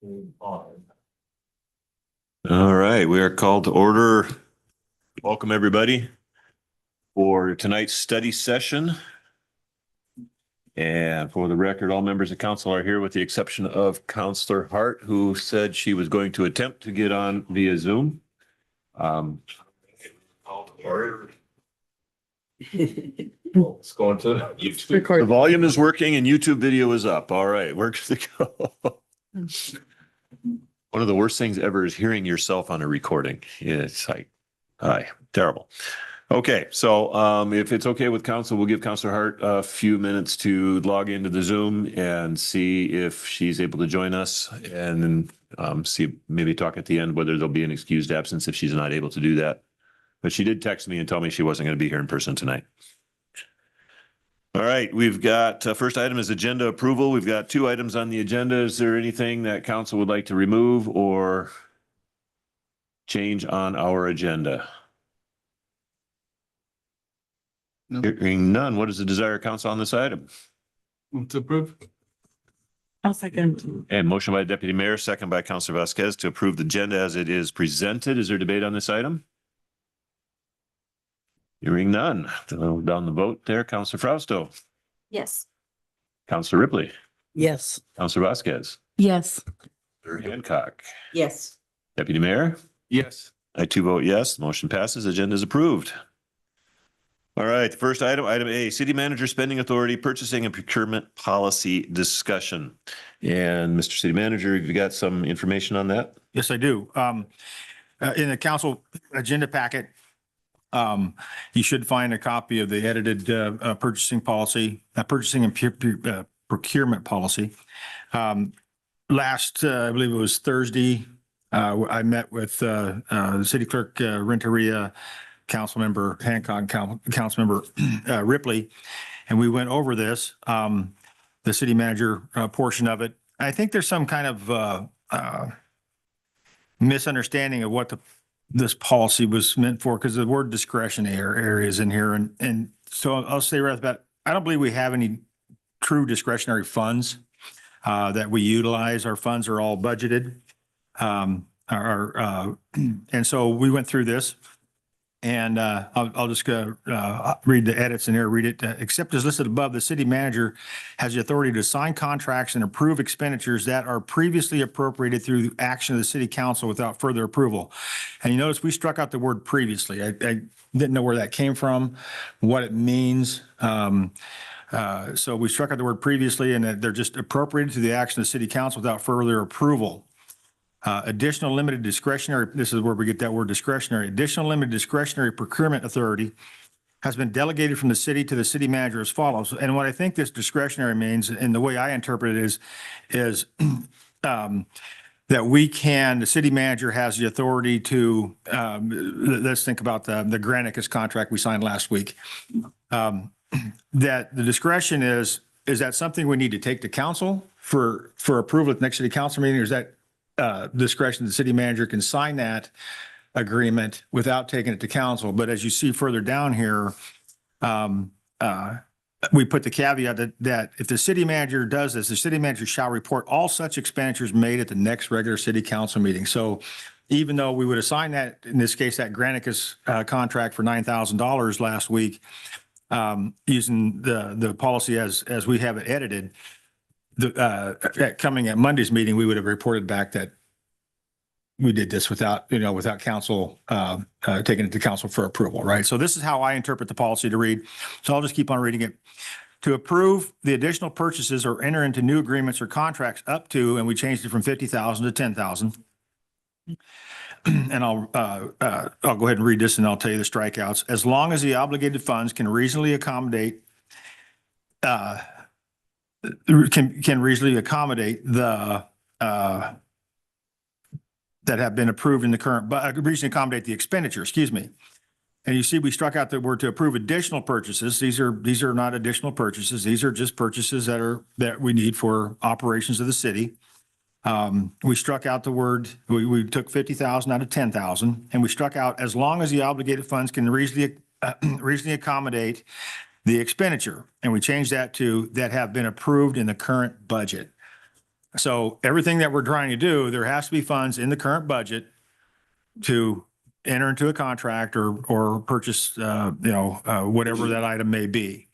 All right, we are called to order. Welcome, everybody, for tonight's study session. And for the record, all members of council are here with the exception of Counselor Hart, who said she was going to attempt to get on via Zoom. Called to order. It's going to YouTube. The volume is working and YouTube video is up. All right, we're good to go. One of the worst things ever is hearing yourself on a recording. It's like, terrible. Okay, so if it's okay with council, we'll give Counselor Hart a few minutes to log into the Zoom and see if she's able to join us, and then see, maybe talk at the end whether there'll be an excused absence if she's not able to do that. But she did text me and tell me she wasn't going to be here in person tonight. All right, we've got, first item is agenda approval. We've got 2 items on the agenda. Is there anything that council would like to remove or change on our agenda? No. Hearing none, what is the desire of council on this item? To approve. I'll second. And motion by Deputy Mayor, second by Councilor Vasquez to approve the agenda as it is presented. Is there debate on this item? Hearing none. Down the vote there, Councilor Frausto. Yes. Councilor Ripley. Yes. Councilor Vasquez. Yes. Councilor Hancock. Yes. Deputy Mayor. Yes. I too vote yes. Motion passes. Agenda is approved. All right, the first item, item A, City Manager Spending Authority Purchasing and Procurement Policy Discussion. And Mr. City Manager, have you got some information on that? Yes, I do. In the council agenda packet, you should find a copy of the edited purchasing policy, purchasing and procurement policy. Last, I believe it was Thursday, I met with the city clerk, Renteria, Councilmember Hancock, Councilmember Ripley, and we went over this, the city manager portion of it. I think there's some kind of misunderstanding of what this policy was meant for, because the word discretionary areas in here. And so I'll say right off the bat, I don't believe we have any true discretionary funds that we utilize. Our funds are all budgeted. And so we went through this. And I'll just read the edits in here, read it. Except as listed above, the city manager has the authority to sign contracts and approve expenditures that are previously appropriated through action of the city council without further approval. And you notice we struck out the word previously. I didn't know where that came from, what it means. So we struck out the word previously, and they're just appropriated to the action of the city council without further approval. Additional limited discretionary, this is where we get that word discretionary, additional limited discretionary procurement authority has been delegated from the city to the city manager as follows. And what I think this discretionary means, and the way I interpret it is that we can, the city manager has the authority to, let's think about the Granicus contract we signed last week. That the discretion is that something we need to take to council for approval at the next city council meeting, or is that discretion, the city manager can sign that agreement without taking it to council? But as you see further down here, we put the caveat that if the city manager does this, the city manager shall report all such expenditures made at the next regular city council meeting. So even though we would assign that, in this case, that Granicus contract for $9,000 last week, using the policy as we have it edited, coming at Monday's meeting, we would have reported back that we did this without council taking it to council for approval, right? So this is how I interpret the policy to read. So I'll just keep on reading it. To approve the additional purchases or enter into new agreements or contracts up to, and we changed it from 50,000 to 10,000. And I'll go ahead and read this, and I'll tell you the strikeouts. As long as the obligated funds can reasonably accommodate can reasonably accommodate the that have been approved in the current, but reasonably accommodate the expenditure, excuse me. And you see, we struck out the word to approve additional purchases. These are not additional purchases. These are just purchases that we need for operations of the city. We struck out the word, we took 50,000 out of 10,000, and we struck out as long as the obligated funds can reasonably accommodate the expenditure. And we changed that to that have been approved in the current budget. So everything that we're trying to do, there has to be funds in the current budget to enter into a contract or purchase, whatever that item may be.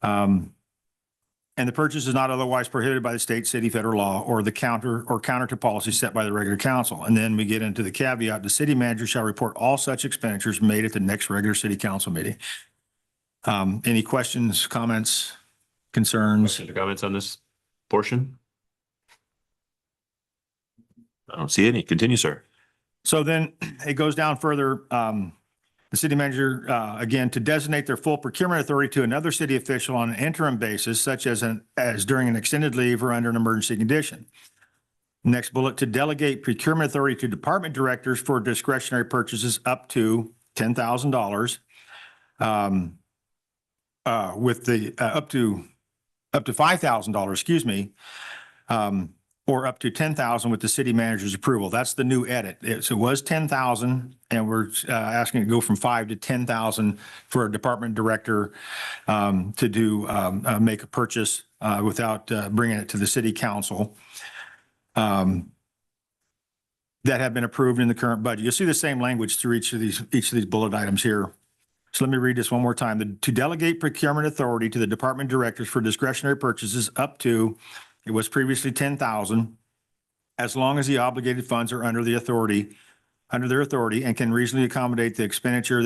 And the purchase is not otherwise prohibited by the state, city, federal law, or counter to policy set by the regular council. And then we get into the caveat: the city manager shall report all such expenditures made at the next regular city council meeting. Any questions, comments, concerns? Questions or comments on this portion? I don't see any. Continue, sir. So then it goes down further. The city manager, again, to designate their full procurement authority to another city official on an interim basis, such as during an extended leave or under an emergency condition. Next bullet, to delegate procurement authority to department directors for discretionary purchases up to $10,000. With the up to $5,000, excuse me, or up to 10,000 with the city manager's approval. That's the new edit. It was 10,000, and we're asking to go from 5 to 10,000 for a department director to make a purchase without bringing it to the city council. That have been approved in the current budget. You'll see the same language through each of these bullet items here. So let me read this one more time. To delegate procurement authority to the department directors for discretionary purchases up to, it was previously 10,000, as long as the obligated funds are under their authority and can reasonably accommodate the expenditure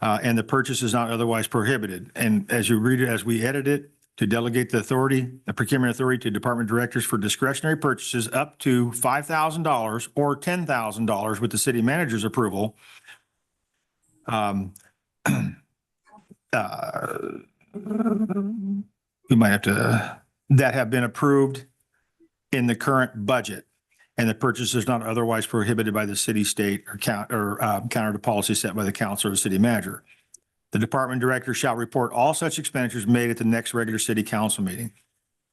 and the purchase is not otherwise prohibited. And as you read it, as we edit it, to delegate the procurement authority to department directors for discretionary purchases up to $5,000 or $10,000 with the city manager's approval. We might have to, that have been approved in the current budget, and the purchase is not otherwise prohibited by the city, state, or counter to policy set by the council or the city manager. The department director shall report all such expenditures made at the next regular city council meeting.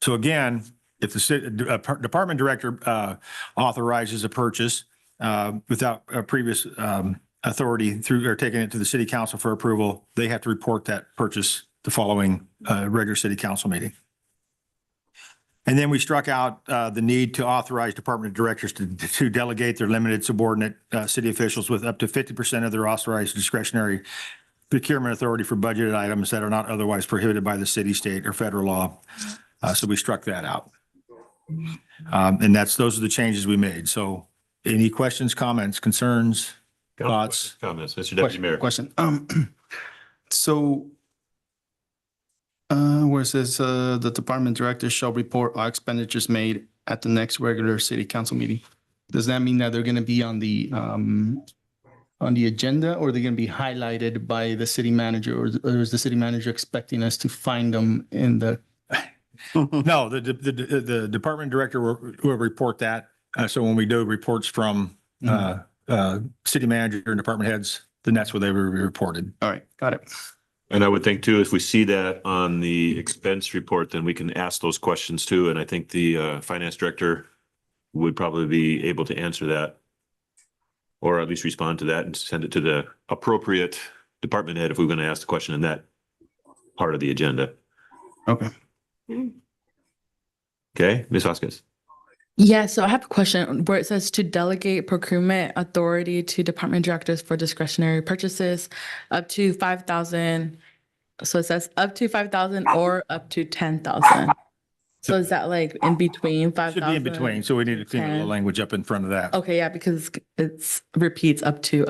So again, if the department director authorizes a purchase without a previous authority through or taking it to the city council for approval, they have to report that purchase the following regular city council meeting. And then we struck out the need to authorize department directors to delegate their limited subordinate city officials with up to 50% of their authorized discretionary procurement authority for budgeted items that are not otherwise prohibited by the city, state, or federal law. So we struck that out. And those are the changes we made. So any questions, comments, concerns, thoughts? Comments, Mr. Deputy Mayor. Question. So where it says the department director shall report all expenditures made at the next regular city council meeting. Does that mean that they're going to be on the agenda, or they're going to be highlighted by the city manager, or is the city manager expecting us to find them in the? No, the department director will report that. So when we do reports from city manager and department heads, then that's where they will be reported. All right, got it. And I would think too, if we see that on the expense report, then we can ask those questions too. And I think the finance director would probably be able to answer that, or at least respond to that and send it to the appropriate department head if we're going to ask the question in that part of the agenda. Okay. Okay, Ms. Vasquez. Yeah, so I have a question where it says to delegate procurement authority to department directors for discretionary purchases up to 5,000. So it says up to 5,000 or up to 10,000. So is that like in between 5,000? Should be in between. So we need to clean up the language up in front of that. Okay, yeah, because it's repeats up to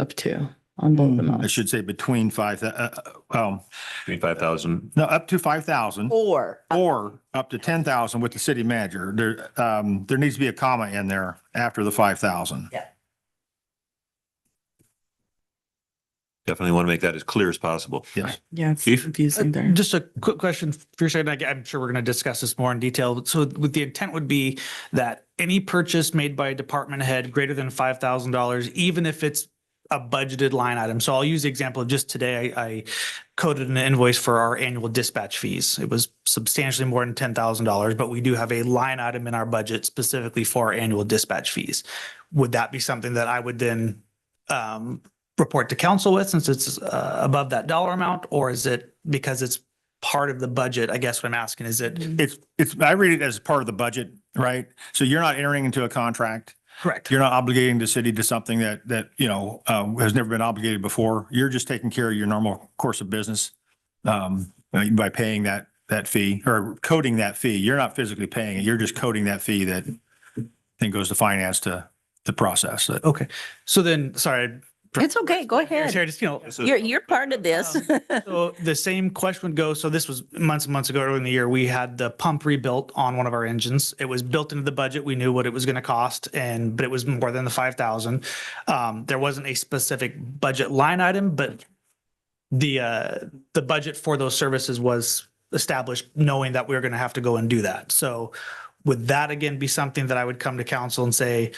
on both of them. I should say between 5,000. Between 5,000. No, up to 5,000 Or. or up to 10,000 with the city manager. There needs to be a comma in there after the 5,000. Yeah. Definitely want to make that as clear as possible. Yes. Yeah, it's Chief? confusing there. Just a quick question for your second. I'm sure we're going to discuss this more in detail. So with the intent would be that any purchase made by a department head greater than $5,000, even if it's a budgeted line item. So I'll use the example of just today. I coded an invoice for our annual dispatch fees. It was substantially more than $10,000, but we do have a line item in our budget specifically for our annual dispatch fees. Would that be something that I would then report to council with, since it's above that dollar amount, or is it because it's part of the budget? I guess what I'm asking is I read it as part of the budget, right? So you're not entering into a contract. correct? You're not obligating the city to something that, you know, has never been obligated before. You're just taking care of your normal course of business, by paying that fee or coding that fee. You're not physically paying it. You're just coding that fee that then goes to finance to process it. Okay. So then, sorry. It's okay. Go ahead. Sarah, just, you know, You're part of this. so the same question would go. So this was months and months ago earlier in the year. We had the pump rebuilt on one of our engines. It was built into the budget. We knew what it was going to cost, but it was more than the 5,000. There wasn't a specific budget line item, but the budget for those services was established, knowing that we were going to have to go and do that. So would that again be something that I would come to council and say,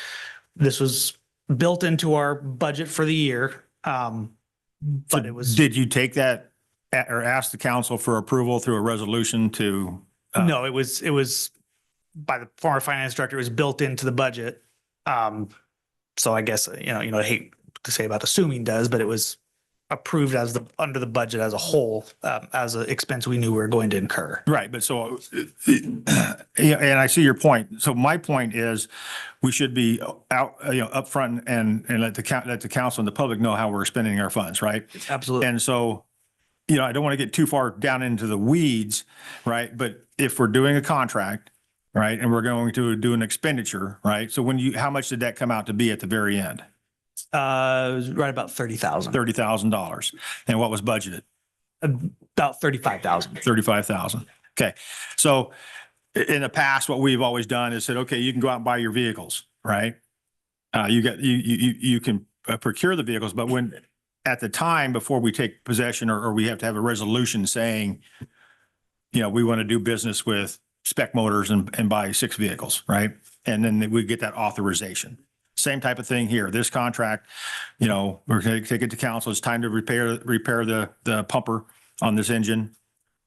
this was built into our budget for the year? But it was. Did you take that or ask the council for approval through a resolution to? No, it was by the former finance director. It was built into the budget. So I guess, I hate to say about assuming does, but it was approved as under the budget as a whole, as an expense we knew we were going to incur. Right. But so, yeah, and I see your point. So my point is we should be out, upfront and let the council and the public know how we're spending our funds. Right. Absolutely. And so, I don't want to get too far down into the weeds. Right. But if we're doing a contract, right, and we're going to do an expenditure, right. So how much did that come out to be at the very end? It was right about 30,000. $30,000. And what was budgeted? About 35,000. 35,000. Okay. So in the past, what we've always done is said, okay, you can go out and buy your vehicles, right? You can procure the vehicles, but when at the time before we take possession or we have to have a resolution saying, we want to do business with Spec Motors and buy 6 vehicles, right? And then we get that authorization. Same type of thing here. This contract, we're going to take it to council. It's time to repair the pumper on this engine.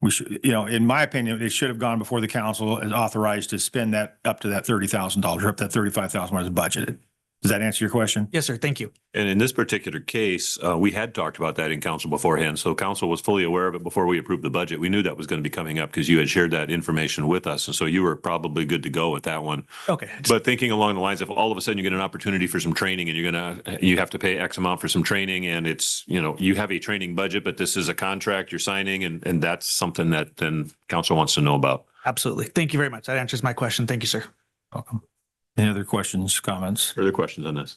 We should, in my opinion, it should have gone before the council is authorized to spend that up to that $30,000 or up to that $35,000 was budgeted. Does that answer your question? Yes, sir. Thank you. And in this particular case, we had talked about that in council beforehand. So council was fully aware of it before we approved the budget. We knew that was going to be coming up because you had shared that information with us. And so you were probably good to go with that one. Okay. But thinking along the lines of all of a sudden you get an opportunity for some training and you have to pay X amount for some training and it's, you have a training budget, but this is a contract you're signing and that's something that then council wants to know about. Absolutely. Thank you very much. That answers my question. Thank you, sir. Welcome. Any other questions, comments? Further questions on this?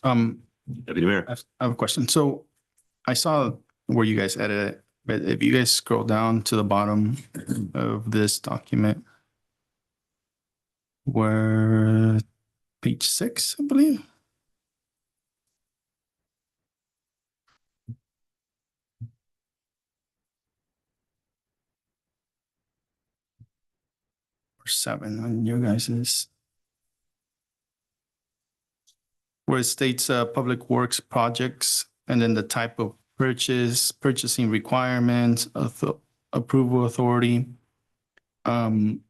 Deputy Mayor. I have a question. So I saw where you guys edited it, but if you guys scroll down to the bottom of this document, where page 6, I believe. Or 7 on your guys's. Where it states public works projects and then the type of purchasing requirements, approval authority. If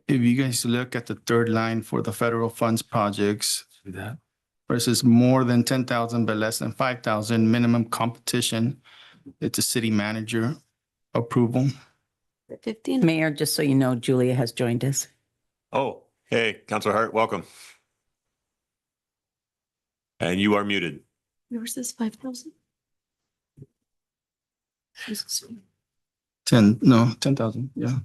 you guys look at the third line for the federal funds projects Do that. versus more than 10,000 but less than 5,000 minimum competition, it's a city manager approval. 15. Mayor, just so you know, Julia has joined us. Oh, hey, Councilor Hart, welcome. And you are muted. Yours is 5,000? 10,000, yeah.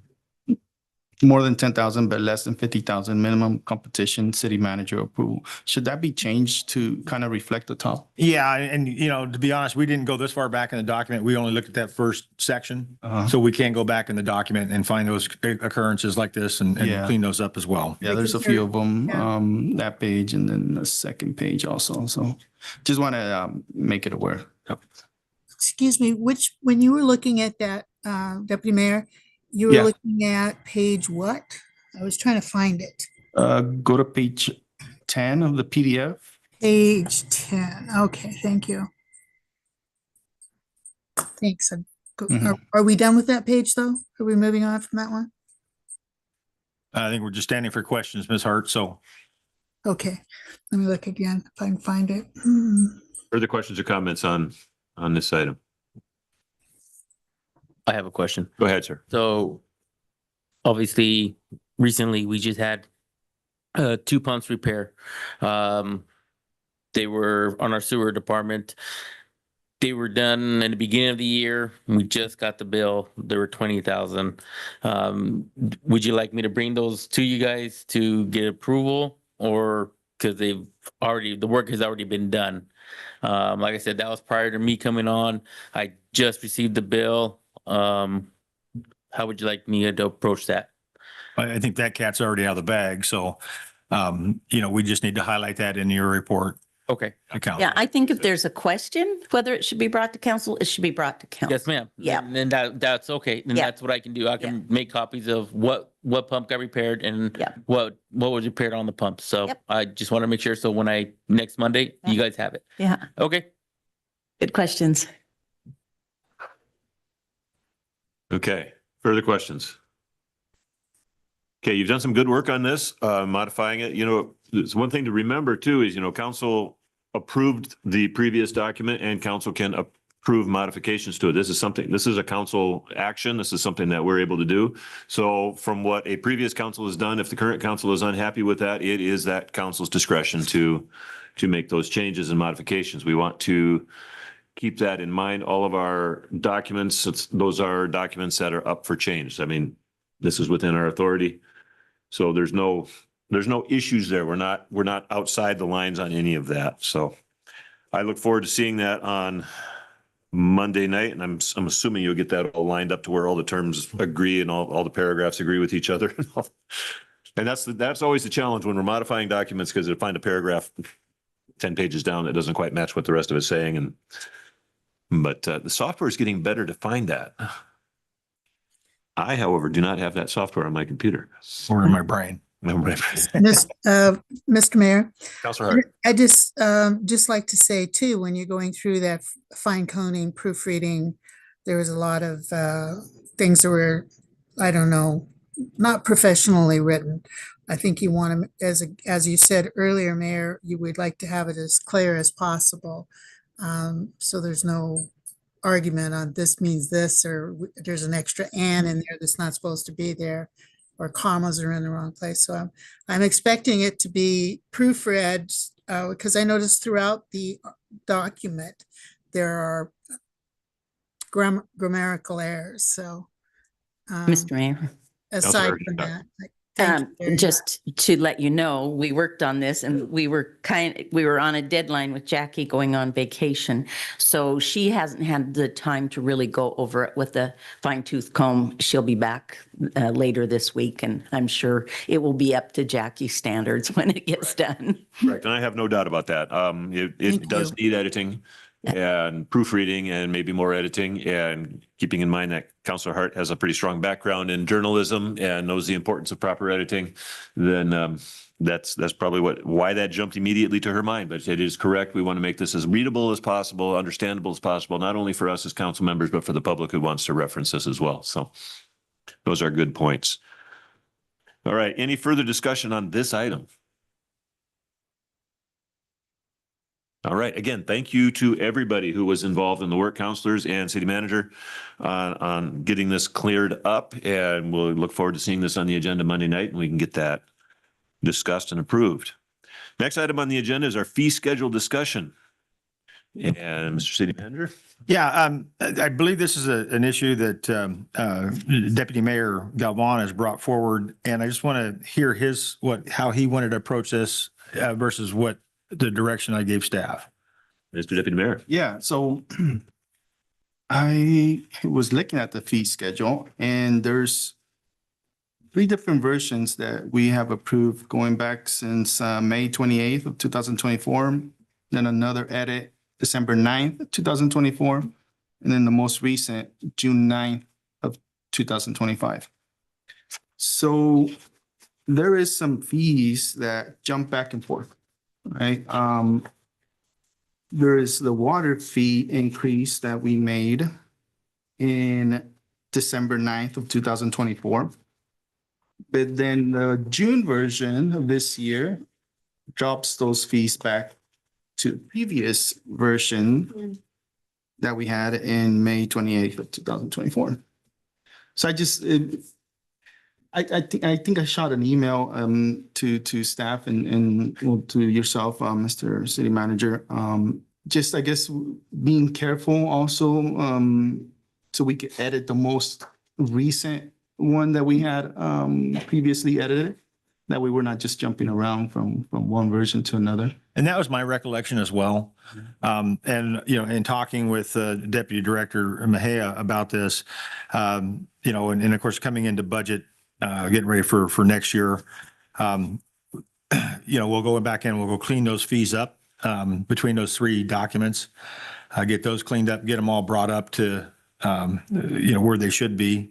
More than 10,000 but less than 50,000 minimum competition, city manager approval. Should that be changed to kind of reflect the top? Yeah. And, to be honest, we didn't go this far back in the document. We only looked at that first section. Uh-huh. So we can't go back in the document and find those occurrences like this and Yeah. clean those up as well. Yeah, there's a few of them, that page and then the second page also. So just want to make it aware. Excuse me, when you were looking at that, Deputy Mayor, you were Yeah. looking at page what? I was trying to find it. Go to page 10 of the PDF. Page 10. Okay, thank you. Thanks. Are we done with that page though? Are we moving on from that one? I think we're just standing for questions, Ms. Hart. So Okay, let me look again if I can find it. Further questions or comments on this item? I have a question. Go ahead, sir. So obviously, recently we just had 2 pumps repair. They were on our sewer department. They were done in the beginning of the year. We just got the bill. There were 20,000. Would you like me to bring those to you guys to get approval, or because the work has already been done? Like I said, that was prior to me coming on. I just received the bill. How would you like me to approach that? I think that cat's already out of the bag. So, we just need to highlight that in your report. Okay. Account. Yeah, I think if there's a question, whether it should be brought to council, it should be brought to council. Yes, ma'am. Yeah. And then that's okay. Then Yeah. that's what I can do. I can make copies of what pump got repaired and Yeah. what was repaired on the pump. So Yep. I just want to make sure. So when next Monday, you guys have it. Yeah, Okay. good questions. Okay, further questions? Okay, you've done some good work on this, modifying it. It's one thing to remember too is, council approved the previous document and council can approve modifications to it. This is a council action. This is something that we're able to do. So from what a previous council has done, if the current council is unhappy with that, it is that council's discretion to make those changes and modifications. We want to keep that in mind. All of our documents, those are documents that are up for change. I mean, this is within our authority. So there's no issues there. We're not outside the lines on any of that. So I look forward to seeing that on Monday night, and I'm assuming you'll get that all lined up to where all the terms agree and all the paragraphs agree with each other. And that's always the challenge when we're modifying documents, because if I find a paragraph 10 pages down that doesn't quite match what the rest of it's saying, but the software is getting better to find that. I, however, do not have that software on my computer. Or in my brain. Mr. Mayor, Councilor Hart. I just like to say too, when you're going through that fine coning, proofreading, there was a lot of things that were, I don't know, not professionally written. I think you want to, as you said earlier, Mayor, you would like to have it as clear as possible. So there's no argument on this means this, or there's an extra "and" in there that's not supposed to be there, or commas are in the wrong place. So I'm expecting it to be proofread, because I noticed throughout the document there are grammatical errors. So Mr. Mayor. aside from that, thank you very much. Just to let you know, we worked on this and we were on a deadline with Jackie going on vacation. So she hasn't had the time to really go over it with a fine tooth comb. She'll be back later this week, and I'm sure it will be up to Jackie's standards when it gets done. Correct. And I have no doubt about that. It does need editing and proofreading and maybe more editing, and keeping in mind that Councilor Hart has a pretty strong background in journalism and knows the importance of proper editing, then that's probably why that jumped immediately to her mind. But it is correct. We want to make this as readable as possible, understandable as possible, not only for us as council members, but for the public who wants to reference this as well. So those are good points. All right. Any further discussion on this item? All right. Again, thank you to everybody who was involved in the work, counselors and city manager, on getting this cleared up. And we'll look forward to seeing this on the agenda Monday night, and we can get that discussed and approved. Next item on the agenda is our fee schedule discussion. And Mr. City Manager? Yeah, I believe this is an issue that Deputy Mayor Galvan has brought forward, and I just want to hear how he wanted to approach this versus what the direction I gave staff. Mr. Deputy Mayor? Yeah, so I was looking at the fee schedule, and there's 3 different versions that we have approved going back since May 28th of 2024, then another edit December 9th, 2024, and then the most recent June 9th of 2025. So there is some fees that jump back and forth, right? There is the water fee increase that we made in December 9th of 2024. But then the June version of this year drops those fees back to the previous version that we had in May 28th of 2024. So I think I shot an email to staff and well, to yourself, Mr. City Manager. Just I guess being careful also so we could edit the most recent one that we had previously edited. That way we're not just jumping around from one version to another. And that was my recollection as well. And, you know, in talking with Deputy Director Mejia about this, you know, and of course, coming into budget, getting ready for next year, you know, we'll go back in, we'll go clean those fees up between those three documents, get those cleaned up, get them all brought up to, you know, where they should be.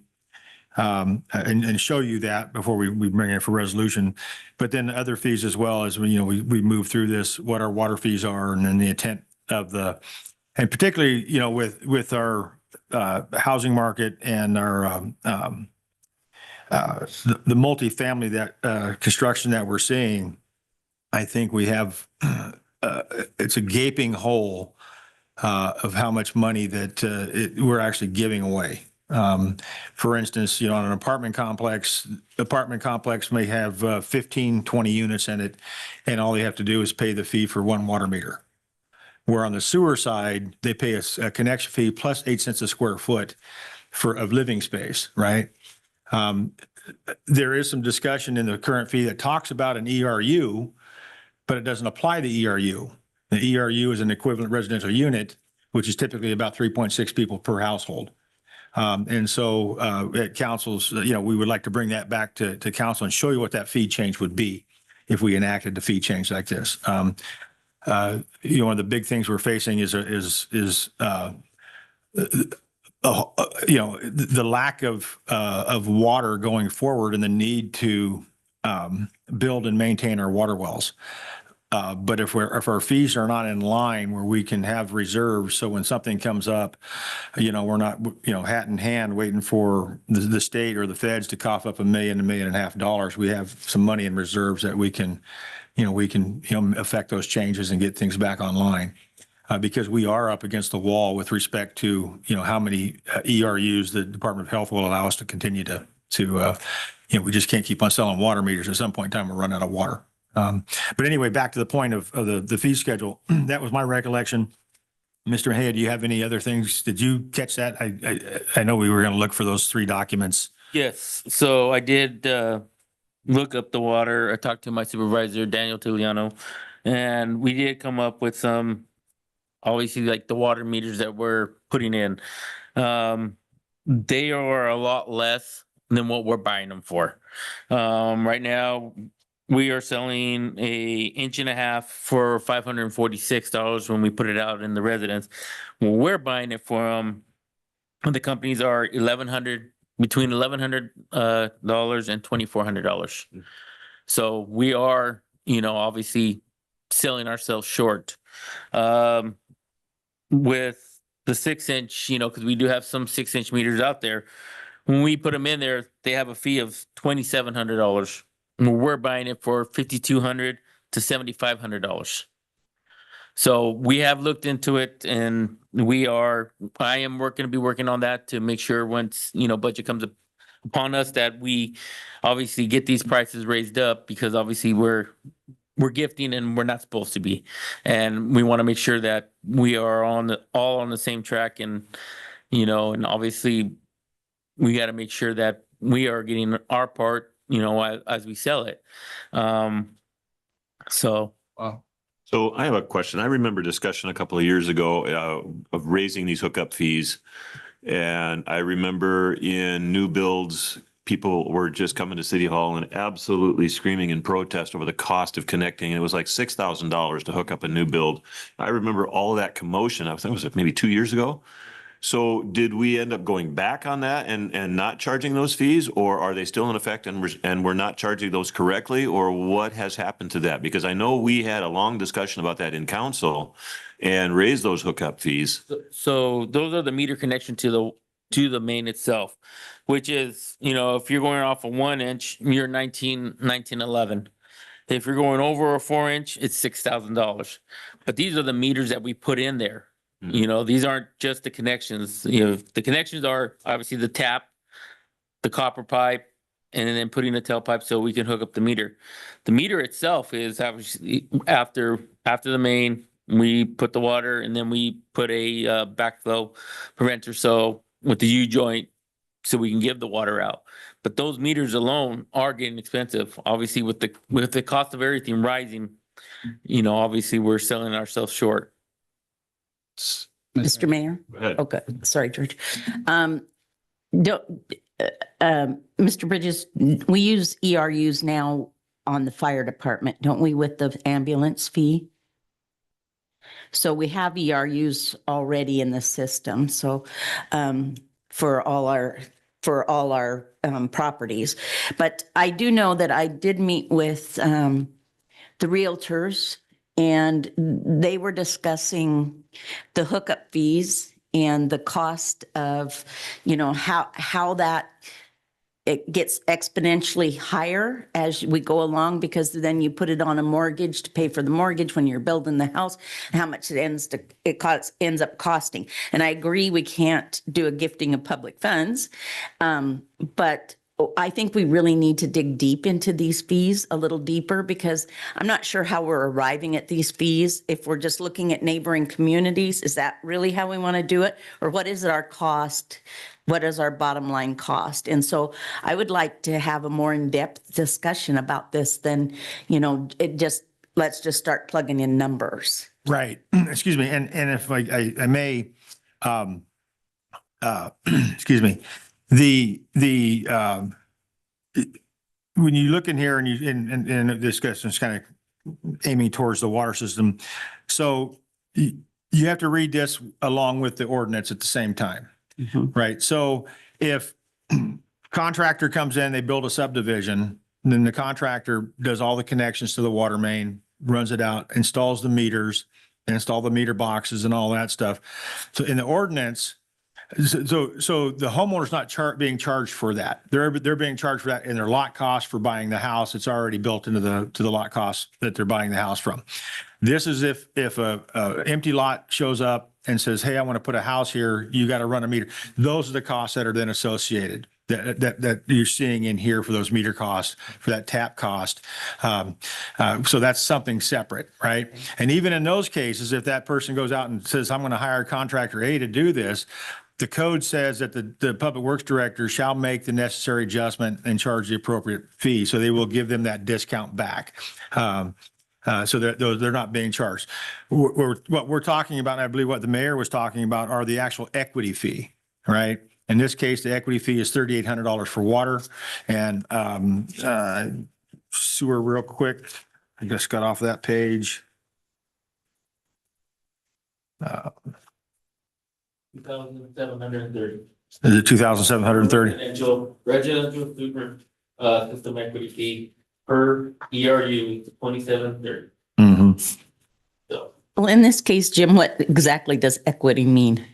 And show you that before we bring it for resolution. But then other fees as well as, you know, we move through this, what our water fees are and then the intent of and particularly, you know, with our housing market and our the multifamily that construction that we're seeing, I think we have, it's a gaping hole of how much money that we're actually giving away. For instance, you know, on an apartment complex may have 15, 20 units in it, and all they have to do is pay the fee for one water meter. Where on the sewer side, they pay a connection fee plus 8 cents a square foot of living space, right? There is some discussion in the current fee that talks about an ERU, but it doesn't apply to ERU. The ERU is an equivalent residential unit, which is typically about 3.6 people per household. And so at council's, you know, we would like to bring that back to council and show you what that fee change would be if we enacted the fee change like this. You know, one of the big things we're facing is you know, the lack of water going forward and the need to build and maintain our water wells. But if our fees are not in line where we can have reserves, so when something comes up, you know, we're not, you know, hat in hand waiting for the state or the feds to cough up $1 million, $1.5 million. We have some money in reserves that we can affect those changes and get things back online. Because we are up against the wall with respect to, you know, how many ERUs the Department of Health will allow us to continue to you know, we just can't keep on selling water meters. At some point in time, we'll run out of water. But anyway, back to the point of the fee schedule. That was my recollection. Mr. Mejia, do you have any other things? Did you catch that? I know we were going to look for those three documents. Yes, so I did look up the water. I talked to my supervisor, Daniel Tuliano, and we did come up with some, obviously, like the water meters that we're putting in. They are a lot less than what we're buying them for. Right now, we are selling 1.5 inches for $546 when we put it out in the residence. When we're buying it from, the companies are between $1,100 and $2,400. So we are, you know, obviously selling ourselves short. With the 6-inch, you know, because we do have some 6-inch meters out there. When we put them in there, they have a fee of $2,700. We're buying it for $5,200 to $7,500. So we have looked into it, and I am going to be working on that to make sure once, you know, budget comes upon us that we obviously get these prices raised up, because obviously we're gifting and we're not supposed to be. And we want to make sure that we are all on the same track, and, you know, and obviously we got to make sure that we are getting our part, you know, as we sell it. So. Wow. So I have a question. I remember discussion a couple of years ago of raising these hookup fees. And I remember in new builds, people were just coming to City Hall and absolutely screaming in protest over the cost of connecting. And it was like $6,000 to hook up a new build. I remember all of that commotion. I think it was maybe 2 years ago. So did we end up going back on that and not charging those fees, or are they still in effect and we're not charging those correctly, or what has happened to that? Because I know we had a long discussion about that in council and raised those hookup fees. So those are the meter connection to the main itself, which is, you know, if you're going off a 1 inch, you're 1911. If you're going over a 4 inch, it's $6,000. But these are the meters that we put in there. You know, these aren't just the connections. You know, the connections are obviously the tap, the copper pipe and then putting the tailpipe so we can hook up the meter. The meter itself is obviously after the main, we put the water and then we put a backflow preventer so with the U joint so we can give the water out. But those meters alone are getting expensive. Obviously with the cost of everything rising, obviously we're selling ourselves short. Mr. Mayor? Go ahead. Okay, sorry, George. Don't, Mr. Bridges, we use ERUs now on the fire department, don't we, with the ambulance fee? So we have ERUs already in the system, so, for all our properties. But I do know that I did meet with, the realtors, and they were discussing the hookup fees and the cost of, how that it gets exponentially higher as we go along, because then you put it on a mortgage to pay for the mortgage when you're building the house, and how much it ends up costing. And I agree, we can't do a gifting of public funds, but I think we really need to dig deep into these fees a little deeper, because I'm not sure how we're arriving at these fees. If we're just looking at neighboring communities, is that really how we want to do it? Or what is our cost? What is our bottom line cost? And so I would like to have a more in-depth discussion about this than, let's just start plugging in numbers. Right. Excuse me. And if I may, excuse me, when you look in here and and the discussion's kind of aiming towards the water system. So you have to read this along with the ordinance at the same time. Right. So if contractor comes in, they build a subdivision, then the contractor does all the connections to the water main, runs it out, installs the meters, install the meter boxes and all that stuff. So in the ordinance, so the homeowner's not being charged for that. They're being charged for that in their lot cost for buying the house. It's already built into the lot cost that they're buying the house from. This is if a empty lot shows up and says, hey, I want to put a house here, you got to run a meter. Those are the costs that are then associated that you're seeing in here for those meter costs, for that tap cost. So that's something separate, right? And even in those cases, if that person goes out and says, I'm going to hire contractor A to do this, the code says that the public works director shall make the necessary adjustment and charge the appropriate fee. So they will give them that discount back. So they're not being charged. What we're talking about, and I believe what the mayor was talking about, are the actual equity fee, right? In this case, the equity fee is $3,800 for water, and sewer real quick. I just got off that page. 2,730. Is it 2,730? Residential super system equity fee per ERU is 2,730. Mm-hmm. So Well, in this case, Jim, what exactly does equity mean?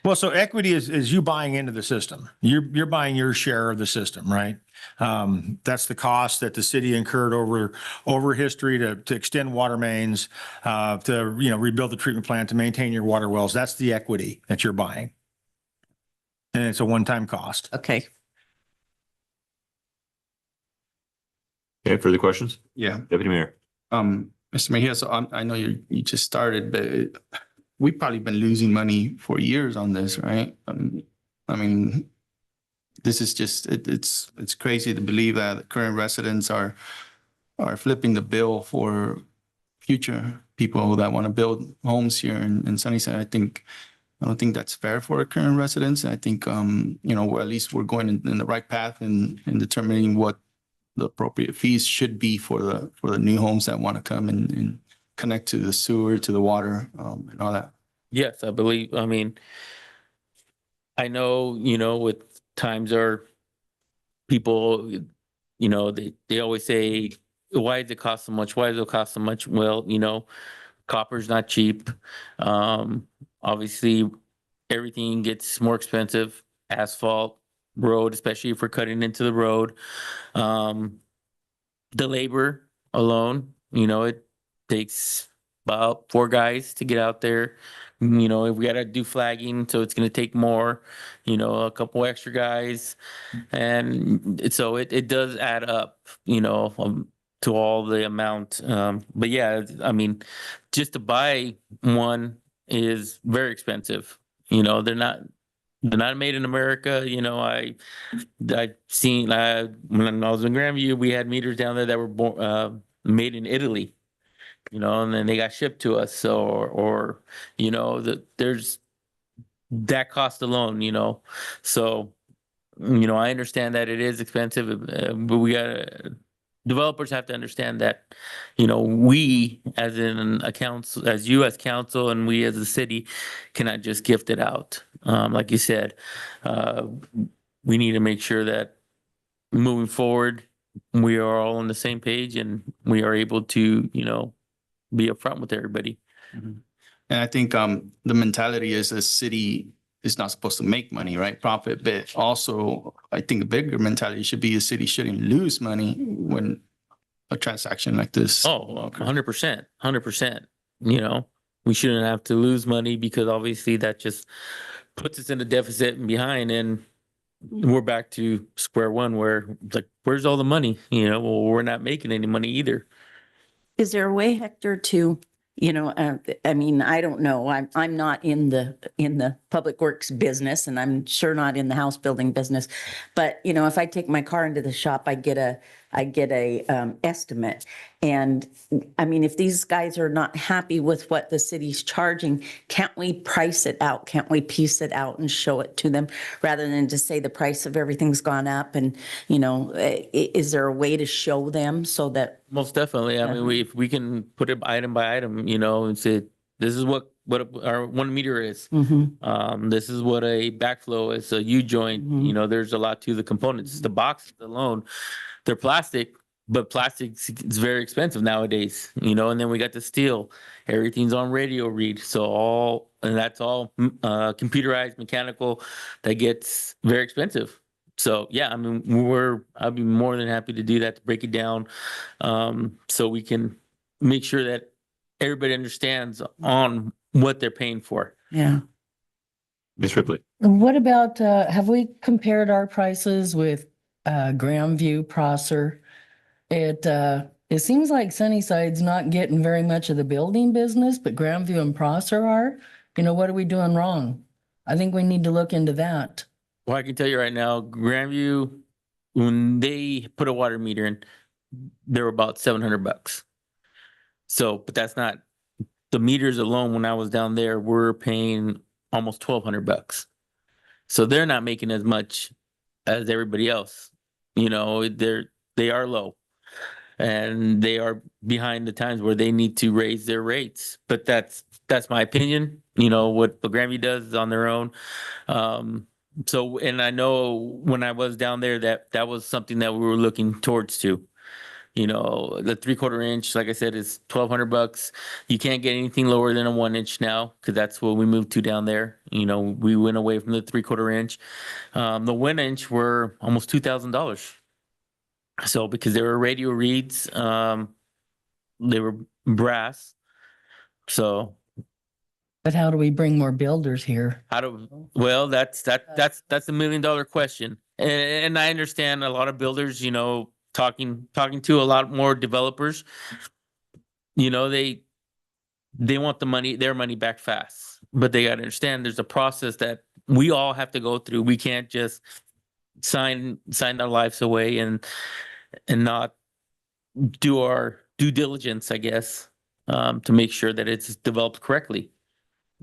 Well, so equity is you buying into the system. You're buying your share of the system, right? That's the cost that the city incurred over history to extend water mains, to rebuild the treatment plant, to maintain your water wells. That's the equity that you're buying, and it's a one-time cost. Okay. Okay, further questions? Yeah. Deputy Mayor. Mr. Mayor, so I know you just started, but we've probably been losing money for years on this, right? I mean, this is just, it's crazy to believe that the current residents are flipping the bill for future people that want to build homes here in Sunnyside. I don't think that's fair for our current residents. I think, at least we're going in the right path in determining what the appropriate fees should be for the new homes that want to come and connect to the sewer, to the water, and all that. yes, I believe, I know, with times are people, they always say, why does it cost so much? Why does it cost so much? Well, copper's not cheap. Obviously everything gets more expensive, asphalt, road, especially if we're cutting into the road. The labor alone, it takes about 4 guys to get out there, You know, if we gotta do flagging, so it's gonna take more, you know, a couple extra guys. And so it does add up, you know, to all the amount. But yeah, I mean, just to buy one is very expensive. You know, they're not made in America. You know, I've seen, when I was in Grandview, we had meters down there that were made in Italy, you know, and then they got shipped to us. So, or you know, there's that cost alone, you know. So, you know, I understand that it is expensive, but developers have to understand that, you know, we as in a council, as you as council, and we as a city cannot just gift it out. Like you said, we need to make sure that moving forward, we are all on the same page and we are able to, you know, be upfront with everybody. And I think the mentality is the city is not supposed to make money, right? Profit, but also I think a bigger mentality should be the city shouldn't lose money when a transaction like this. Oh, 100%, 100%. You know, we shouldn't have to lose money because obviously that just puts us in a deficit and behind, and we're back to square one where it's like, where's all the money? You know, well, we're not making any money either. Is there a way, Hector, to, you know, I mean, I don't know. I'm not in the public works business, and I'm sure not in the house building business. But, you know, if I take my car into the shop, I get a estimate. And I mean, if these guys are not happy with what the city's charging, can't we price it out? Can't we piece it out and show it to them rather than just say the price of everything's gone up? And, you know, is there a way to show them so that? Most definitely. I mean, if we can put it item by item, you know, and say, this is what our 1 meter is. This is what a backflow is, a U-joint. You know, there's a lot to the components. The boxes alone, they're plastic, but plastic is very expensive nowadays, you know, and then we got the steel, everything's on radio read. So that's all computerized, mechanical, that gets very expensive. So yeah, I mean, I'd be more than happy to do that, to break it down, so we can make sure that everybody understands on what they're paying for. Yeah. Ms. Ripley. What about, have we compared our prices with Grandview, Prosser? It seems like Sunnyside's not getting very much of the building business, but Grandview and Prosser are. You know, what are we doing wrong? I think we need to look into that. Well, I can tell you right now, Grandview, when they put a water meter in, they were about $700. So, but that's not, the meters alone, when I was down there, we're paying almost $1,200. So they're not making as much as everybody else. You know, they are low, and they are behind the times where they need to raise their rates. But that's my opinion. You know, what Grandview does is on their own. So, and I know when I was down there that was something that we were looking towards too. You know, the 3/4 inch, like I said, is $1,200. You can't get anything lower than a 1 inch now, because that's what we moved to down there. You know, we went away from the 3/4 inch. The 1 inch were almost $2,000. So because they were radio reads, they were brass. So. But how do we bring more builders here? Well, that's $1 million question. And I understand a lot of builders, you know, talking to a lot more developers, you know, they want their money back fast, but they got to understand there's a process that we all have to go through. We can't just sign our lives away and not do our due diligence, I guess, to make sure that it's developed correctly.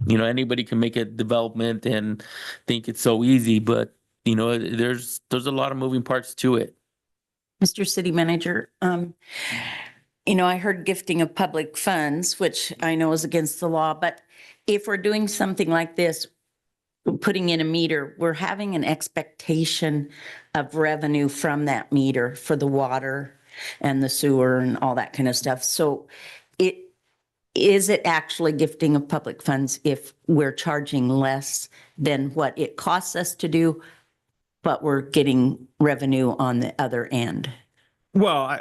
You know, anybody can make a development and think it's so easy, but you know, there's a lot of moving parts to it. Mr. City Manager, you know, I heard gifting of public funds, which I know is against the law, but if we're doing something like this, putting in a meter, we're having an expectation of revenue from that meter for the water and the sewer and all that kind of stuff. So is it actually gifting of public funds if we're charging less than what it costs us to do, but we're getting revenue on the other end? Well,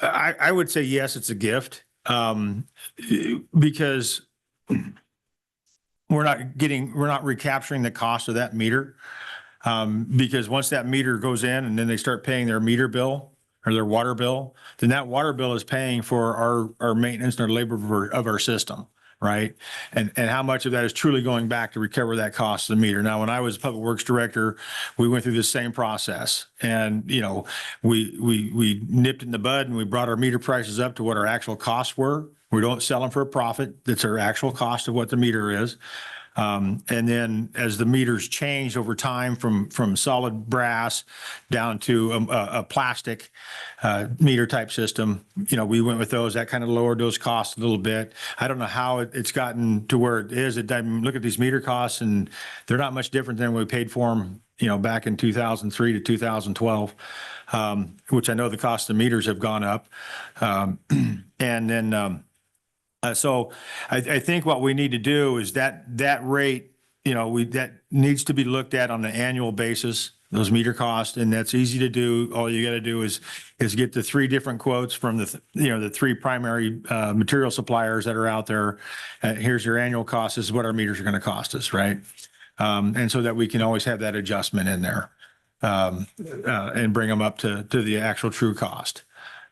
I would say yes, it's a gift. Because we're not recapturing the cost of that meter. Because once that meter goes in and then they start paying their meter bill or their water bill, then that water bill is paying for our maintenance and our labor of our system. Right. And how much of that is truly going back to recover that cost of the meter. Now, when I was public works director, we went through the same process and, you know, we nipped it in the bud and we brought our meter prices up to what our actual costs were. We don't sell them for a profit. That's our actual cost of what the meter is. And then as the meters changed over time from solid brass down to a plastic meter type system, you know, we went with those. That kind of lowered those costs a little bit. I don't know how it's gotten to where it is. Look at these meter costs, and they're not much different than we paid for them, you know, back in 2003 to 2012, which I know the cost of meters have gone up. And then so I think what we need to do is that rate, you know, that needs to be looked at on an annual basis, those meter costs, and that's easy to do. All you got to do is get the 3 different quotes from the 3 primary material suppliers that are out there. Here's your annual cost. This is what our meters are going to cost us, right? And so that we can always have that adjustment in there and bring them up to the actual true cost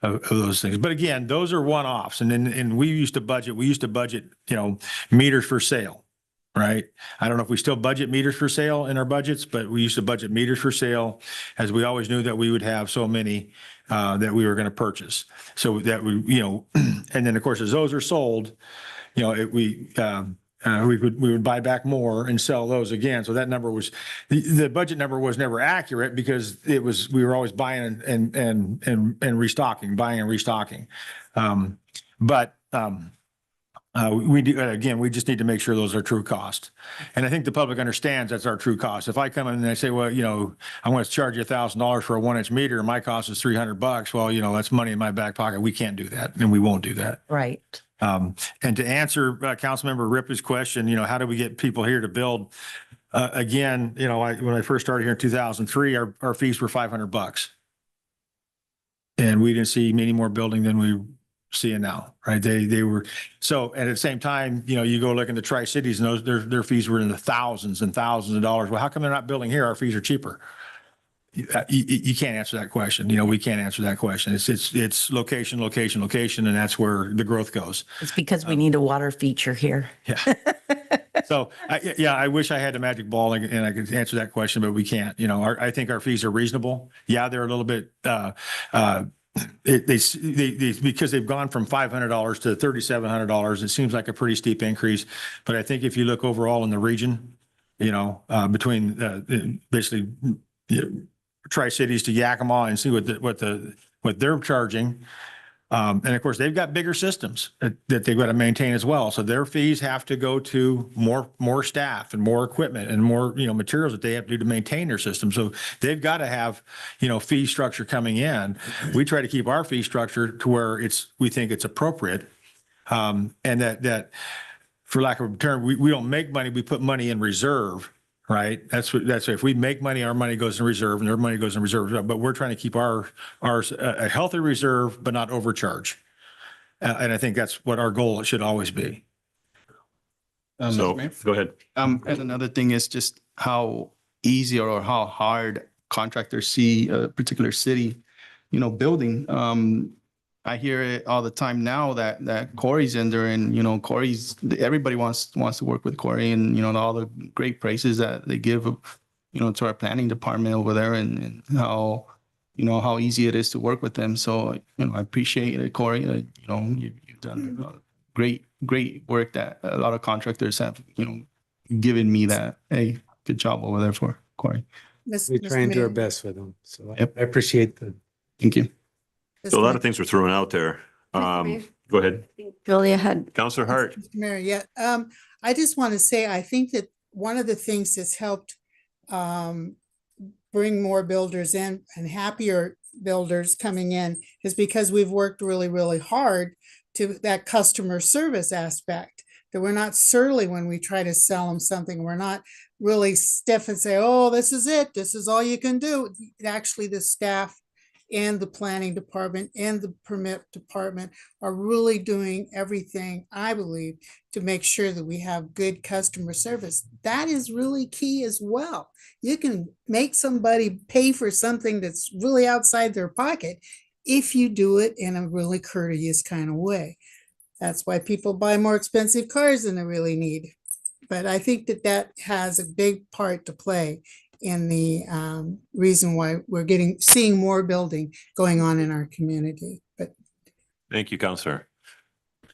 of those things. But again, those are one-offs. And we used to budget, you know, meters for sale, right? I don't know if we still budget meters for sale in our budgets, but we used to budget meters for sale as we always knew that we would have so many that we were going to purchase. So that we, you know, and then of course, as those are sold, you know, we would buy back more and sell those again. So that number was, the budget number was never accurate because we were always buying and restocking, buying and restocking. We do, again, we just need to make sure those are true cost. And I think the public understands that's our true cost. If I come in and I say, well, you know, I want to charge you $1,000 for a 1-inch meter and my cost is $300. Well, you know, that's money in my back pocket. We can't do that and we won't do that. Right. And to answer Councilmember Ripley's question, you know, how do we get people here to build? Again, you know, when I first started here in 2003, our fees were $500, and we didn't see many more building than we seeing now, right? They were so. And at the same time, you know, you go look in the Tri-Cities, and their fees were in the thousands and thousands of dollars. Well, how come they're not building here? Our fees are cheaper. You can't answer that question. You know, we can't answer that question. It's location, location, location, and that's where the growth goes. It's because we need a water feature here. Yeah. So, I wish I had a magic ball and I could answer that question, but we can't. You know, I think our fees are reasonable. Yeah, they're a little bit. Because they've gone from $500 to $3,700. It seems like a pretty steep increase, but I think if you look overall in the region, you know, between basically. Tri-Cities to Yakima and see what they're charging. And of course, they've got bigger systems that they've got to maintain as well. So their fees have to go to more staff and more equipment and more, you know, materials that they have to do to maintain their system. So they've got to have, you know, fee structure coming in. We try to keep our fee structure to where we think it's appropriate. And that for lack of a term, we don't make money, we put money in reserve. Right. That's if we make money, our money goes in reserve and their money goes in reserve. But we're trying to keep ours a healthy reserve, but not overcharge. And I think that's what our goal should always be. So go ahead. And another thing is just how easy or how hard contractors see a particular city, you know, building. I hear it all the time now that Corey's in there, and you know, everybody wants to work with Corey, and you know, all the great praises that they give, you know, to our planning department over there, and how, you know, how easy it is to work with them. So, you know, I appreciate it, Corey. You know, you've done great work that a lot of contractors have, you know, given me that. Hey, good job over there for Corey. We try and do our best with them. So Yep. I appreciate that. Thank you. So a lot of things were thrown out there. Go ahead. Julia had. Councilor Hart. Mr. Mayor, yeah. I just want to say, I think that one of the things that's helped bring more builders in and happier builders coming in is because we've worked really, really hard to that customer service aspect, that we're not surly when we try to sell them something. We're not really stiff and say, oh, this is it. This is all you can do. Actually, the staff and the planning department and the permit department are really doing everything, I believe, to make sure that we have good customer service. That is really key as well. You can make somebody pay for something that's really outside their pocket if you do it in a really courteous kind of way. That's why people buy more expensive cars than they really need. But I think that that has a big part to play in the reason why we're seeing more building going on in our community. But Thank you, Counselor.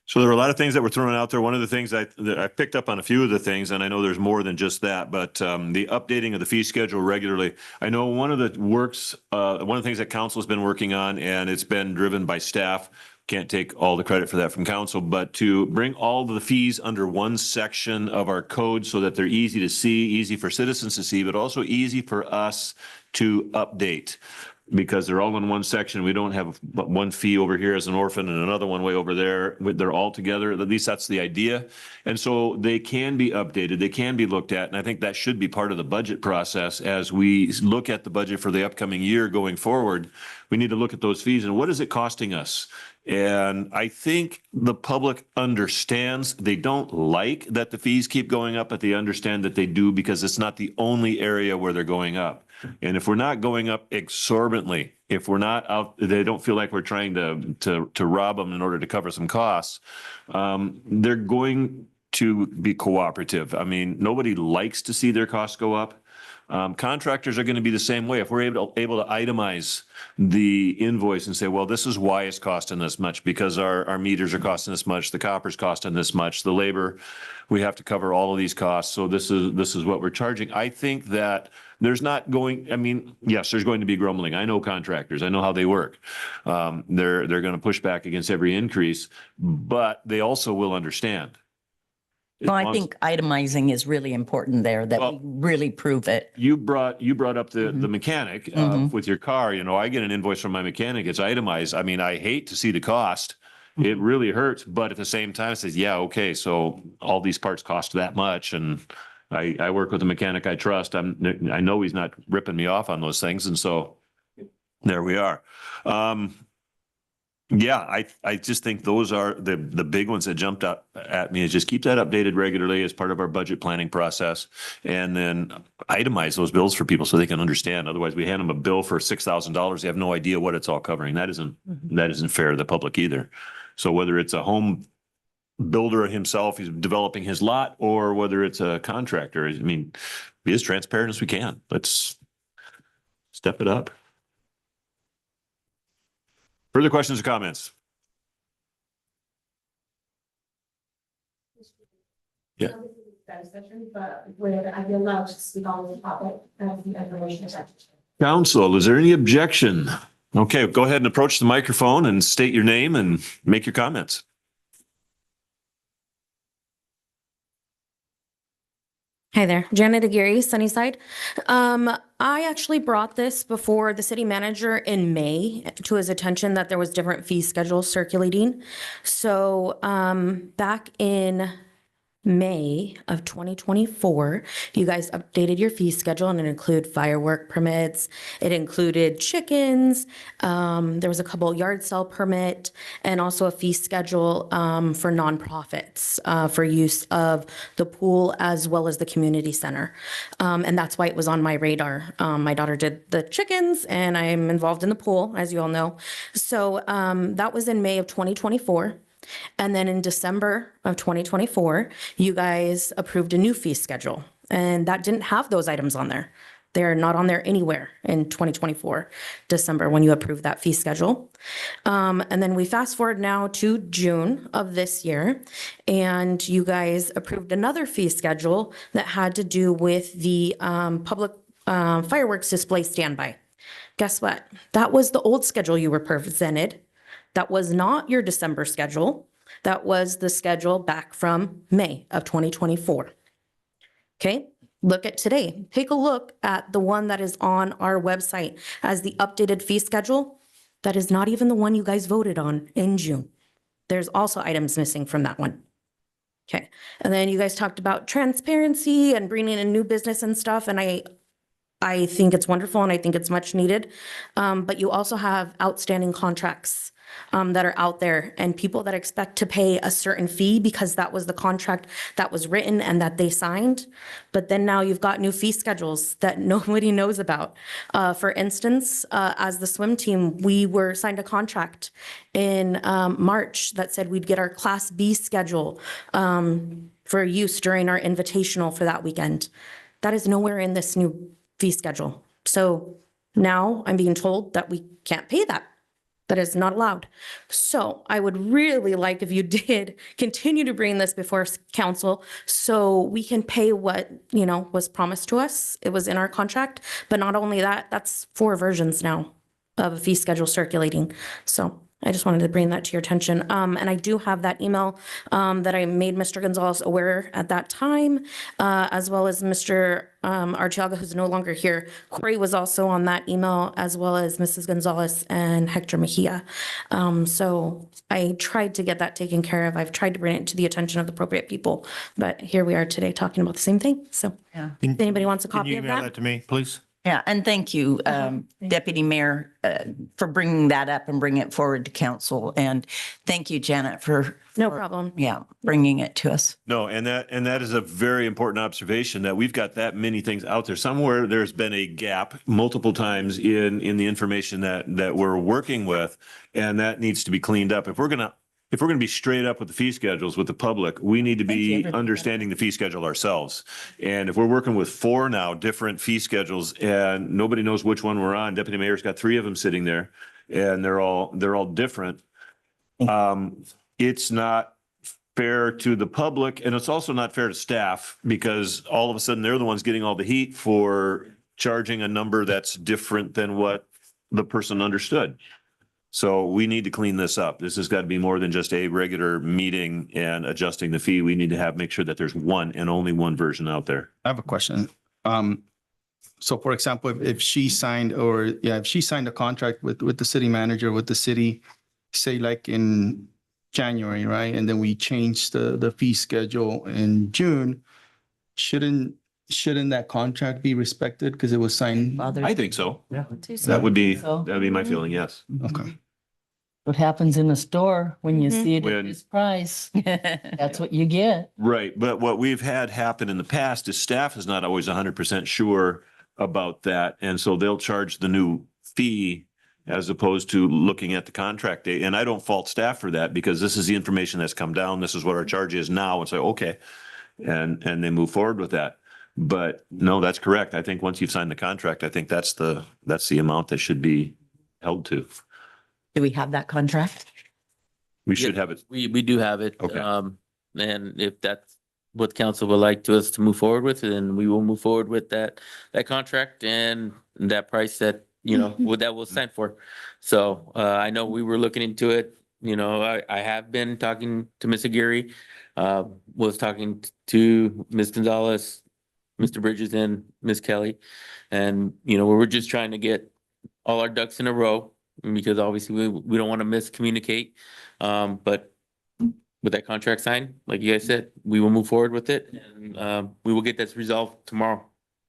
So there were a lot of things that were thrown out there. One of the things that I picked up on a few of the things, and I know there's more than just that, but the updating of the fee schedule regularly. I know one of the things that council has been working on, and it's been driven by staff. Can't take all the credit for that from council, but to bring all of the fees under one section of our code so that they're easy to see, easy for citizens to see, but also easy for us to update. Because they're all in one section. We don't have one fee over here as an orphan and another one way over there. They're all together. At least that's the idea. And so they can be updated. They can be looked at. And I think that should be part of the budget process as we look at the budget for the upcoming year going forward. We need to look at those fees and what is it costing us? And I think the public understands. They don't like that the fees keep going up, but they understand that they do because it's not the only area where they're going up. And if we're not going up exorbitantly, if we're not out, they don't feel like we're trying to rob them in order to cover some costs. They're going to be cooperative. I mean, nobody likes to see their costs go up. Contractors are going to be the same way. If we're able to itemize the invoice and say, well, this is why it's costing this much, because our meters are costing this much, the copper's costing this much, the labor, we have to cover all of these costs. So this is what we're charging. I think that there's not going, I mean, yes, there's going to be grumbling. I know contractors. I know how they work. They're going to push back against every increase, but they also will understand. Well, I think itemizing is really important there, that we really prove it. You brought up the mechanic with your car. You know, I get an invoice from my mechanic. It's itemized. I mean, I hate to see the cost. It really hurts, but at the same time, it says, yeah, okay, so all these parts cost that much, and I work with a mechanic I trust. I know he's not ripping me off on those things, and so there we are. Yeah, I just think those are the big ones that jumped up at me. Is just keep that updated regularly as part of our budget planning process, and then itemize those bills for people so they can understand. Otherwise, we hand them a bill for $6,000. They have no idea what it's all covering. That isn't fair to the public either. So whether it's a home builder himself, he's developing his lot, or whether it's a contractor, I mean, be as transparent as we can. Let's step it up. Further questions or comments? Yeah. Council, is there any objection? Okay, go ahead and approach the microphone and state your name and make your comments. Hi there, Janet Aguirre, Sunnyside. I actually brought this before the city manager in May to his attention that there was different fee schedules circulating. So back in May of 2024, you guys updated your fee schedule, and it included firework permits. It included chickens. There was a couple yard sale permit, and also a fee schedule for nonprofits for use of the pool as well as the community center. And that's why it was on my radar. My daughter did the chickens, and I'm involved in the pool, as you all know. So that was in May of 2024. And then in December of 2024, you guys approved a new fee schedule, and that didn't have those items on there. They're not on there anywhere in 2024, December, when you approved that fee schedule. And then we fast forward now to June of this year, and you guys approved another fee schedule that had to do with the public fireworks display standby. Guess what? That was the old schedule you were presented. That was not your December schedule. That was the schedule back from May of 2024. Okay, look at today. Take a look at the one that is on our website as the updated fee schedule. That is not even the one you guys voted on in June. There's also items missing from that one. Okay, and then you guys talked about transparency and bringing in new business and stuff, and I I think it's wonderful and I think it's much needed. But you also have outstanding contracts that are out there and people that expect to pay a certain fee because that was the contract that was written and that they signed. But then now you've got new fee schedules that nobody knows about. For instance, as the swim team, we were signed a contract in March that said we'd get our Class B schedule for use during our invitational for that weekend. That is nowhere in this new fee schedule. So now I'm being told that we can't pay that. That is not allowed. So I would really like if you did continue to bring this before council so we can pay what, you know, was promised to us. It was in our contract, but not only that, that's 4 versions now of a fee schedule circulating. So I just wanted to bring that to your attention. And I do have that email that I made Mr. Gonzalez aware at that time, as well as Mr. Archiaga, who's no longer here. Corey was also on that email, as well as Mrs. Gonzalez and Hector Mejia. So I tried to get that taken care of. I've tried to bring it to the attention of the appropriate people, but here we are today talking about the same thing. So if anybody wants a Can copy you of email that. that to me, please? Yeah, and thank you, Deputy Mayor, for bringing that up and bringing it forward to council. And thank you, Janet, No problem. yeah, bringing it to us. No, and that is a very important observation that we've got that many things out there. Somewhere there's been a gap multiple times in the information that we're working with, and that needs to be cleaned up. If we're gonna be straight up with the fee schedules with the public, we need to be understanding the fee schedule ourselves. And if we're working with 4 now different fee schedules and nobody knows which one we're on, Deputy Mayor's got 3 of them sitting there, and they're all different. It's not fair to the public, and it's also not fair to staff because all of a sudden they're the ones getting all the heat for charging a number that's different than what the person understood. So we need to clean this up. This has got to be more than just a regular meeting and adjusting the fee. We need to make sure that there's one and only one version out there. I have a question. So for example, if she signed a contract with the city manager, with the city, say like in January, right? And then we changed the fee schedule in June, shouldn't that contract be respected because it was signed? I think so. Yeah. That would be So my feeling, yes. Okay. what happens in the store when you see it When- at this price, that's what you get. Right, but what we've had happen in the past is staff is not always 100% sure about that, and so they'll charge the new fee as opposed to looking at the contract date. And I don't fault staff for that because this is the information that's come down. This is what our charge is now, and say, okay, and they move forward with that. But no, that's correct. I think once you've signed the contract, I think that's the amount that should be held to. Do we have that contract? We should have it. We do have it. Okay. And if that's what council would like us to move forward with, then we will move forward with that contract and that price that, what that was signed for. So, I know we were looking into it. I have been talking to Ms. Aguirre, was talking to Ms. Gonzalez, Mr. Bridges and Ms. Kelly. And, we're just trying to get all our ducks in a row because obviously we don't want to miscommunicate. But with that contract signed, like you guys said, we will move forward with it and, we will get this resolved tomorrow.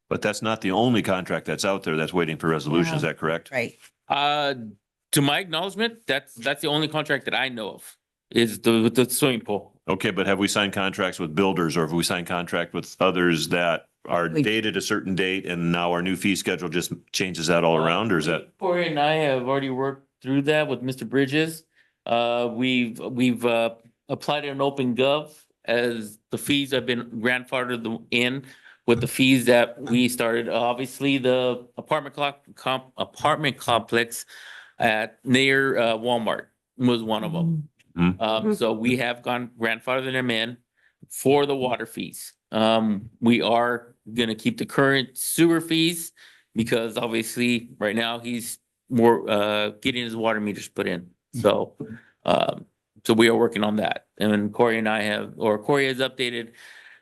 But that's not the only contract that's out there that's waiting for resolution. Is that correct? Right. To my acknowledgement, that's the only contract that I know of is with the swimming pool. Okay, but have we signed contracts with builders or have we signed contract with others that are dated a certain date and now our new fee schedule just changes that all around, or is that? Corey and I have already worked through that with Mr. Bridges. We've applied an open gov as the fees have been grandfathered in with the fees that we started. Obviously, the apartment complex at near Walmart was one of them. So we have grandfathered them in for the water fees. We are gonna keep the current sewer fees because obviously right now he's more getting his water meters put in. So we are working on that. And Corey has updated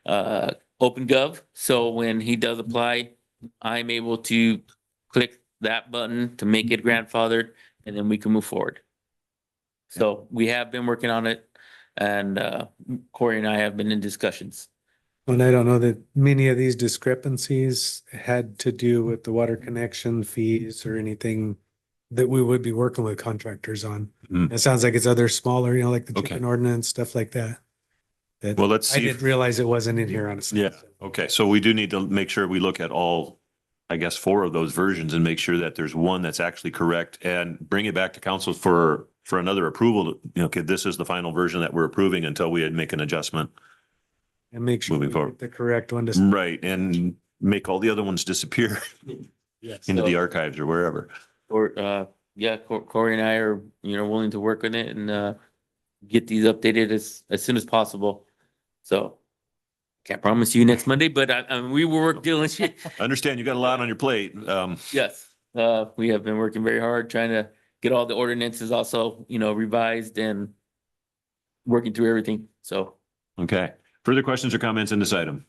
OpenGov. So when he does apply, I'm able to click that button to make it grandfathered and then we can move forward. So we have been working on it and Corey and I have been in discussions. And I don't know that many of these discrepancies had to do with the water connection fees or anything that we would be working with contractors on. Mm. It sounds like it's other smaller, like the Okay. chicken ordinance, stuff like that. That Well, let's I see. didn't realize it wasn't in here, honestly. Yeah. Okay. So we do need to make sure we look at all, I guess, 4 of those versions and make sure that there's one that's actually correct and bring it back to council for another approval. Okay, this is the final version that we're approving until we make an adjustment. And make sure Moving we forward. get the correct one to. Right. And make all the other ones disappear Yes. into the archives or wherever. Or, yeah, Corey and I are, willing to work on it and, get these updated as soon as possible. So can't promise you next Monday, but we will work diligently. I understand you got a lot on your plate. Yes, we have been working very hard trying to get all the ordinances also, revised and working through everything. So. Okay. Further questions or comments on this item?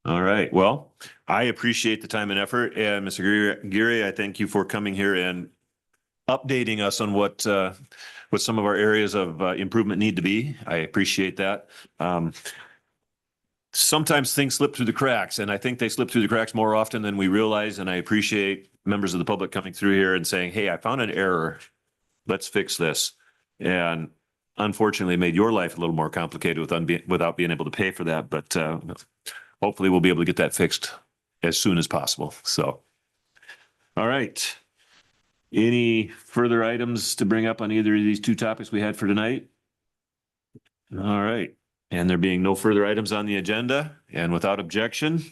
All right. Well, I appreciate the time and effort. And Mr. Geary, I thank you for coming here and updating us on what some of our areas of improvement need to be. I appreciate that. Sometimes things slip through the cracks, and I think they slip through the cracks more often than we realize. And I appreciate members of the public coming through here and saying, hey, I found an error. Let's fix this. And unfortunately, made your life a little more complicated without being able to pay for that. But hopefully we'll be able to get that fixed as soon as possible. So, all right. Any further items to bring up on either of these 2 topics we had for tonight? All right. And there being no further items on the agenda and without objection,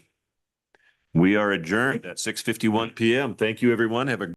we are adjourned at 6:51 PM. Thank you, everyone. Have a